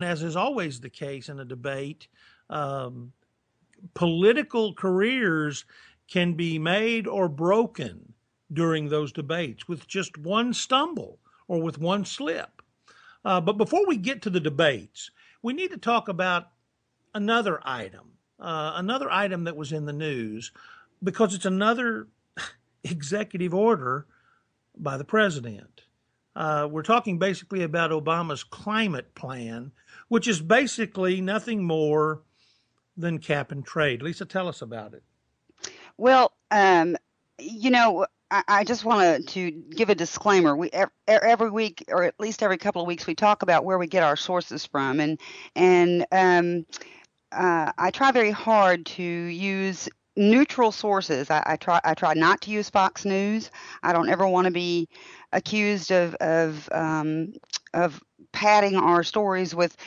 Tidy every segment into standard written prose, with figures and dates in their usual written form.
as is always the case in a debate, political careers can be made or broken during those debates with just one stumble or with one slip. But before we get to the debates, we need to talk about another item that was in the news because it's another executive order by the president. We're talking basically about Obama's climate plan, which is basically nothing more than cap and trade. Lisa, tell us about it. Well, I just want to give a disclaimer. Every week, or at least every couple of weeks, we talk about where we get our sources from, and I try very hard to use neutral sources. I try not to use Fox News. I don't ever want to be accused of padding our stories with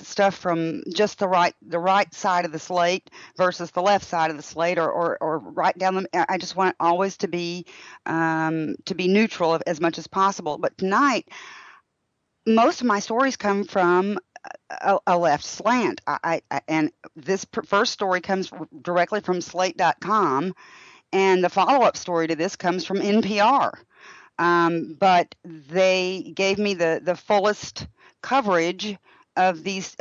stuff from just the right side of the slate versus the left side of the slate, or right down the. I just want always to be neutral as much as possible. But tonight, most of my stories come from a left slant. And this first story comes directly from Slate.com, and the follow-up story to this comes from NPR. But they gave me the fullest coverage of this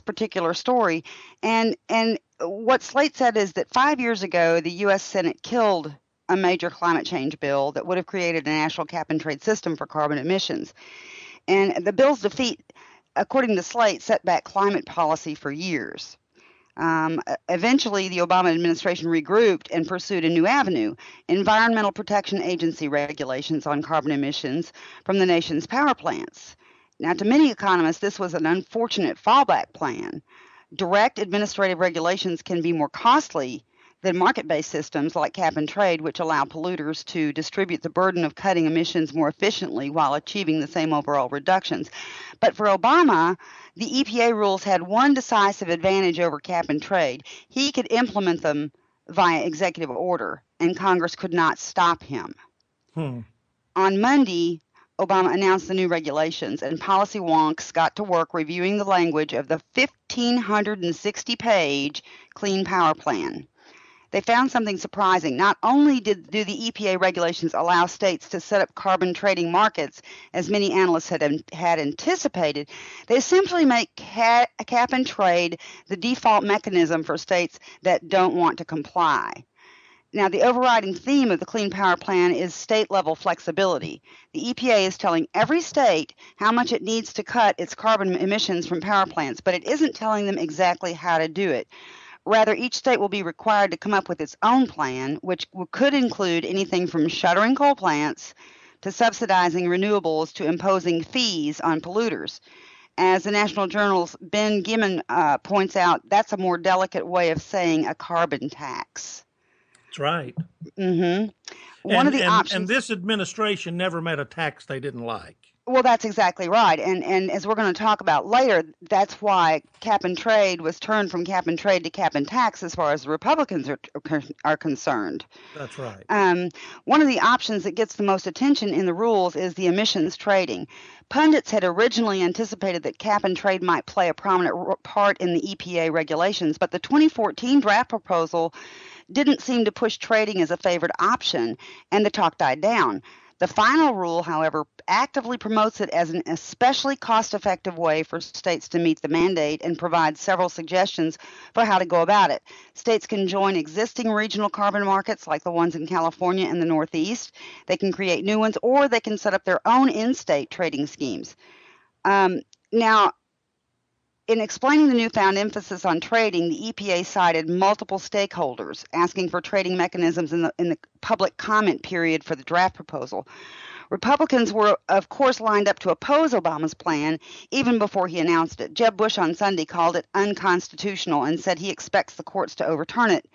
particular story, and what Slate said is that 5 years ago the U.S. Senate killed a major climate change bill that would have created a national cap and trade system for carbon emissions, and the bill's defeat, according to Slate, set back climate policy for years. Eventually, the Obama administration regrouped and pursued a new avenue: Environmental Protection Agency regulations on carbon emissions from the nation's power plants. Now, to many economists, this was an unfortunate fallback plan. Direct administrative regulations can be more costly than market-based systems like cap and trade, which allow polluters to distribute the burden of cutting emissions more efficiently while achieving the same overall reductions. But for Obama, the EPA rules had one decisive advantage over cap and trade. He could implement them via executive order, and Congress could not stop him. On Monday, Obama announced the new regulations, and policy wonks got to work reviewing the language of the 1,560-page Clean Power Plan. They found something surprising. Not only do the EPA regulations allow states to set up carbon trading markets, as many analysts had anticipated, they essentially make cap and trade the default mechanism for states that don't want to comply. Now, the overriding theme of the Clean Power Plan is state-level flexibility. The EPA is telling every state how much it needs to cut its carbon emissions from power plants, but it isn't telling them exactly how to do it. Rather, each state will be required to come up with its own plan, which could include anything from shuttering coal plants to subsidizing renewables to imposing fees on polluters. As the National Journal's Ben Gimmon points out, that's a more delicate way of saying a carbon tax. That's right. One of the options. And this administration never met a tax they didn't like. Well, that's exactly right. And as we're going to talk about later, that's why cap and trade was turned from cap and trade to cap and tax as far as the Republicans are concerned. That's right. One of the options that gets the most attention in the rules is the emissions trading. Pundits had originally anticipated that cap and trade might play a prominent part in the EPA regulations, but the 2014 draft proposal didn't seem to push trading as a favored option, and the talk died down. The final rule, however, actively promotes it as an especially cost-effective way for states to meet the mandate and provides several suggestions for how to go about it. States can join existing regional carbon markets like the ones in California and the Northeast. They can create new ones, or they can set up their own in-state trading schemes. Now, in explaining the newfound emphasis on trading, the EPA cited multiple stakeholders asking for trading mechanisms in the public comment period for the draft proposal. Republicans were, of course, lined up to oppose Obama's plan even before he announced it. Jeb Bush on Sunday called it unconstitutional and said he expects the courts to overturn it.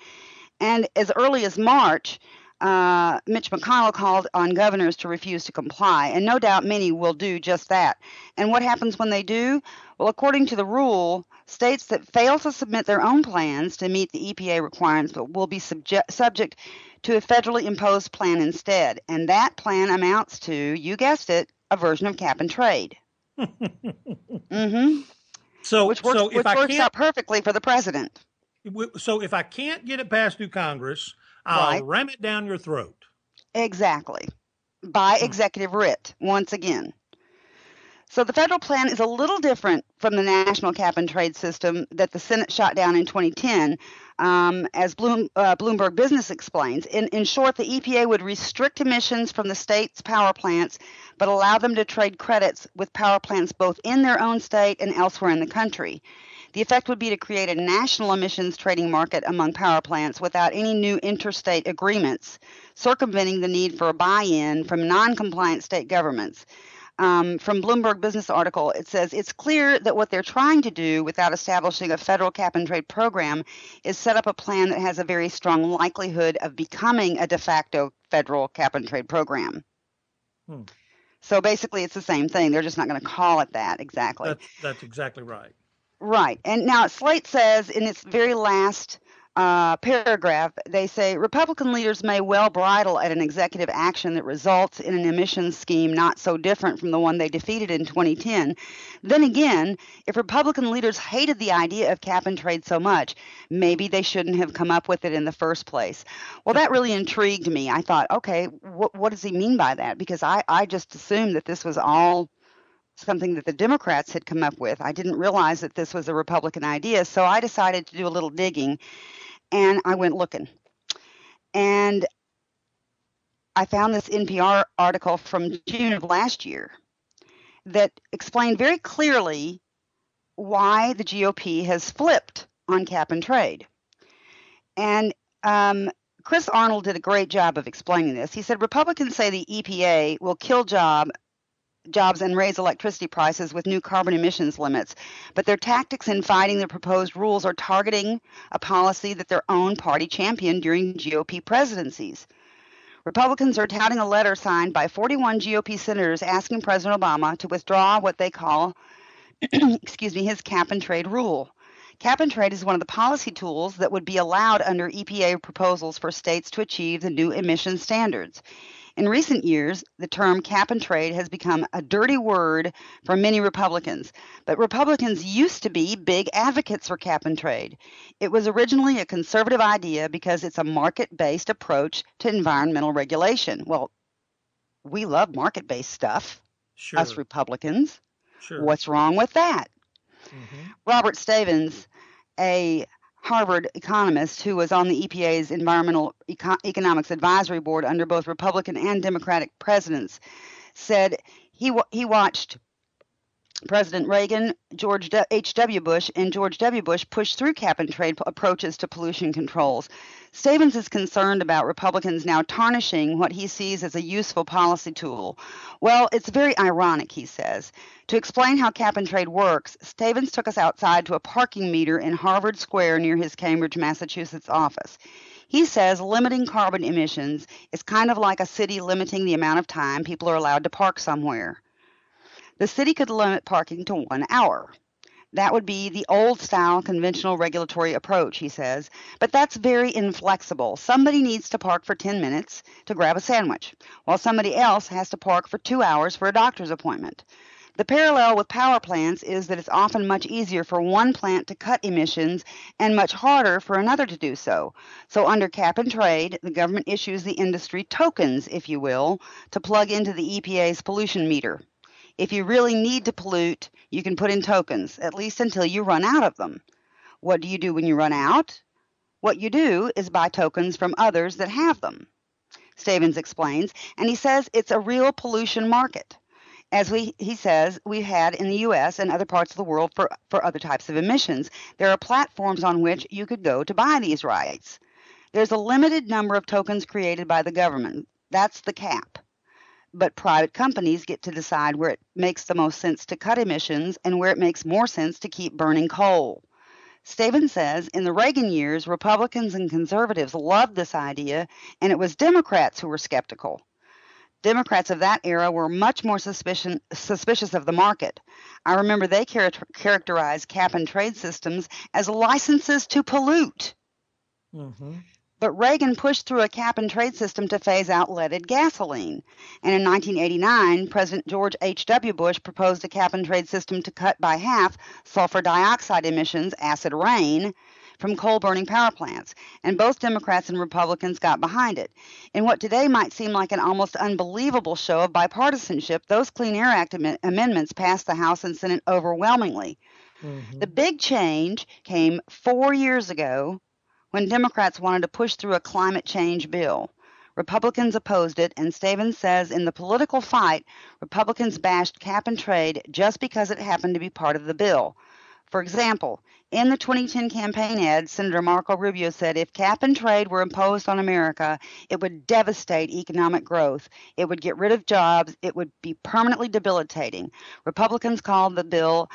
And as early as March, Mitch McConnell called on governors to refuse to comply, and no doubt many will do just that. And what happens when they do? Well, according to the rule, states that fail to submit their own plans to meet the EPA requirements will be subject to a federally imposed plan instead. And that plan amounts to, you guessed it, a version of cap and trade. So so if which I works can't out perfectly for the president. so if I can't get it passed through Congress, I'll Right. ram it down your throat. Exactly. By Hmm. executive writ, once again. So the federal plan is a little different from the national cap and trade system that the Senate shot down in 2010, as Bloomberg Business explains. In short, the EPA would restrict emissions from the state's power plants, but allow them to trade credits with power plants both in their own state and elsewhere in the country. The effect would be to create a national emissions trading market among power plants without any new interstate agreements, circumventing the need for a buy-in from non-compliant state governments. From Bloomberg Business article, it says it's clear that what they're trying to do without establishing a federal cap and trade program is set up a plan that has a very strong likelihood of becoming a de facto federal cap and trade program. Hmm. So basically, it's the same thing. They're just not going to call it that exactly. That's exactly right. Right. And now Slate says in its very last paragraph, they say Republican leaders may well bridle at an executive action that results in an emissions scheme not so different from the one they defeated in 2010. Then again, if Republican leaders hated the idea of cap and trade so much, maybe they shouldn't have come up with it in the first place. Well, that really intrigued me. I thought, okay, what does he mean by that? Because I just assumed that this was all something that the Democrats had come up with. I didn't realize that this was a Republican idea, so I decided to do a little digging, and I went looking. And I found this NPR article from June of last year that explained very clearly why the GOP has flipped on cap and trade. And Chris Arnold did a great job of explaining this. He said Republicans say the EPA will kill jobs and raise electricity prices with new carbon emissions limits, but their tactics in fighting the proposed rules are targeting a policy that their own party championed during GOP presidencies. Republicans are touting a letter signed by 41 GOP senators asking President Obama to withdraw what they call, his cap and trade rule. Cap and trade is one of the policy tools that would be allowed under EPA proposals for states to achieve the new emission standards. In recent years, the term cap and trade has become a dirty word for many Republicans, but Republicans used to be big advocates for cap and trade. It was originally a conservative idea because it's a market-based approach to environmental regulation. Well, we love market-based stuff, us Sure. Republicans. Sure. What's wrong with that? Hmm. Robert Stavins, a Harvard economist who was on the EPA's Environmental Economics Advisory Board under both Republican and Democratic presidents, said he watched President Reagan, George H.W. Bush, and George W. Bush push through cap and trade approaches to pollution controls. Stavins is concerned about Republicans now tarnishing what he sees as a useful policy tool. Well, it's very ironic, he says. To explain how cap and trade works, Stavins took us outside to a parking meter in Harvard Square near his Cambridge, Massachusetts office. He says limiting carbon emissions is kind of like a city limiting the amount of time people are allowed to park somewhere. The city could limit parking to 1 hour. That would be the old-style conventional regulatory approach, he says, but that's very inflexible. Somebody needs to park for 10 minutes to grab a sandwich, while somebody else has to park for 2 hours for a doctor's appointment. The parallel with power plants is that it's often much easier for one plant to cut emissions and much harder for another to do so. So under cap and trade, the government issues the industry tokens, if you will, to plug into the EPA's pollution meter. If you really need to pollute, you can put in tokens, at least until you run out of them. What do you do when you run out? What you do is buy tokens from others that have them, Stavins explains, and he says it's a real pollution market, as he says we've had in the U.S. and other parts of the world for other types of emissions. There are platforms on which you could go to buy these rights. There's a limited number of tokens created by the government. That's the cap. But private companies get to decide where it makes the most sense to cut emissions and where it makes more sense to keep burning coal. Stavins says in the Reagan years, Republicans and conservatives loved this idea, and it was Democrats who were skeptical. Democrats of that era were much more suspicious of the market. I remember they characterized cap and trade systems as licenses to pollute. Hmm. But Reagan pushed through a cap-and-trade system to phase out leaded gasoline. And in 1989, President George H.W. Bush proposed a cap-and-trade system to cut by half sulfur dioxide emissions, acid rain, from coal-burning power plants. And both Democrats and Republicans got behind it. In what today might seem like an almost unbelievable show of bipartisanship, those Clean Air Act amendments passed the House and Senate overwhelmingly. Mm-hmm. The big change came 4 years ago when Democrats wanted to push through a climate change bill. Republicans opposed it, and Stevens says in the political fight, Republicans bashed cap and trade just because it happened to be part of the bill. For example, in the 2010 campaign ad, Senator Marco Rubio said if cap and trade were imposed on America, it would devastate economic growth. It would get rid of jobs. It would be permanently debilitating. Republicans called the bill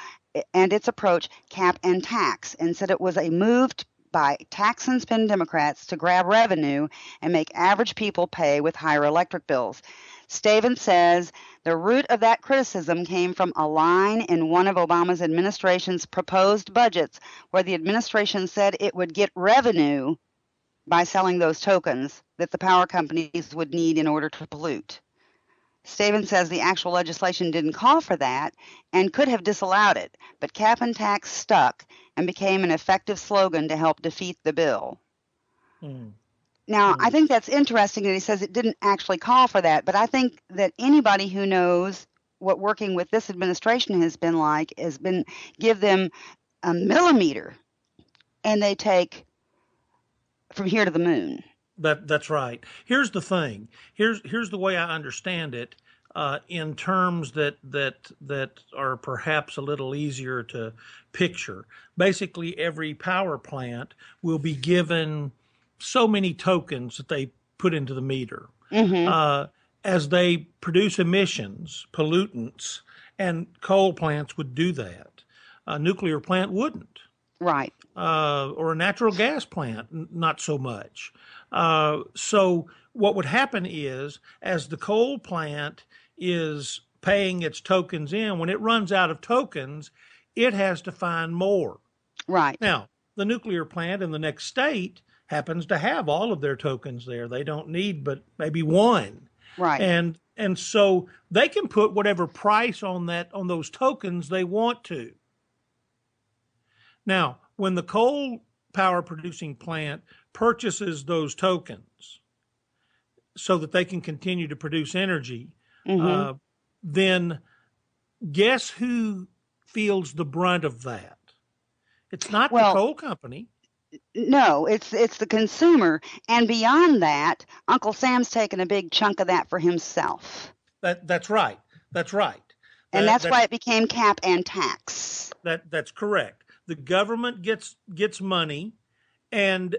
and its approach cap and tax and said it was a move by tax and spend Democrats to grab revenue and make average people pay with higher electric bills. Stevens says the root of that criticism came from a line in one of Obama's administration's proposed budgets where the administration said it would get revenue by selling those tokens that the power companies would need in order to pollute. Stevens says the actual legislation didn't call for that and could have disallowed it, but cap and tax stuck and became an effective slogan to help defeat the bill. Now, I think that's interesting that he says it didn't actually call for that, but I think that anybody who knows what working with this administration has been like has been give them a millimeter and they take from here to the moon. That's right. Here's the thing. Here's the way I understand it, in terms that are perhaps a little easier to picture. Basically, every power plant will be given so many tokens that they put into the meter. Mm-hmm. As they produce emissions, pollutants, and coal plants would do that. A nuclear plant wouldn't. Right. Or a natural gas plant, not so much. So what would happen is, as the coal plant is paying its tokens in, when it runs out of tokens, it has to find more. Right. Now, the nuclear plant in the next state happens to have all of their tokens there. They don't need but maybe one. Right. And so they can put whatever price on those tokens they want to. Now, when the coal power producing plant purchases those tokens so that they can continue to produce energy, Mm-hmm. then guess who feels the brunt of that? It's not the coal company. No, it's the consumer. And beyond that, Uncle Sam's taken a big chunk of that for himself. That's right. That's right. And that's why it became cap and tax. That's correct. The government gets money, and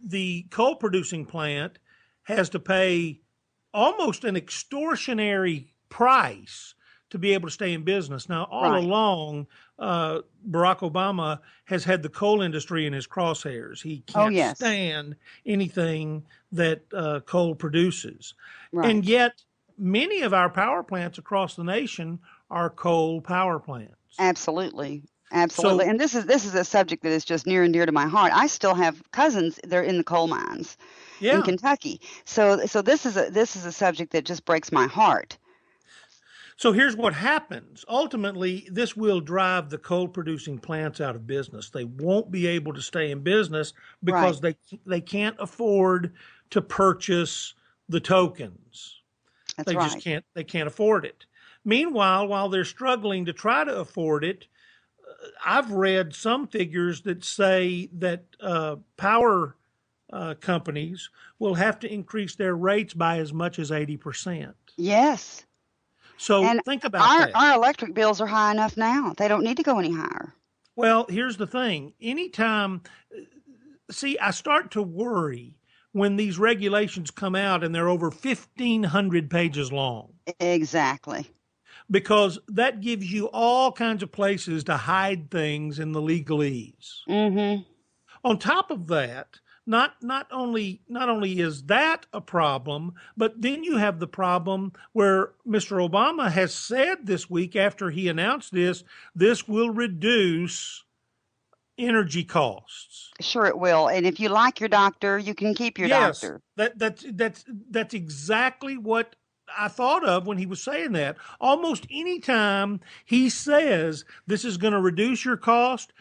the coal producing plant has to pay almost an extortionary price to be able to stay in business. Now, all along, Barack Obama has had the coal industry in his crosshairs. He can't stand anything that coal produces. Right. And yet, many of our power plants across the nation are coal power plants. Absolutely. Absolutely. So, and this is a subject that is just near and dear to my heart. I still have cousins, they're in the coal mines in Kentucky. So this is a subject that just breaks my heart. So here's what happens. Ultimately, this will drive the coal producing plants out of business. They won't be able to stay in business because they can't afford to purchase the tokens. That's right. They can't afford it. Meanwhile, while they're struggling to try to afford it, I've read some figures that say that power companies will have to increase their rates by as much as 80%. Yes. So think about that. Our electric bills are high enough now. They don't need to go any higher. Well, here's the thing. Anytime, I start to worry when these regulations come out and they're over 1,500 pages long. Exactly. Because that gives you all kinds of places to hide things in the legalese. Mm-hmm. On top of that, not only is that a problem, but then you have the problem where Mr. Obama has said this week after he announced this will reduce energy costs. Sure, it will. And if you like your doctor, you can keep your Yes, doctor. that's exactly what I thought of when he was saying that. Almost any time he says this is going to reduce your cost,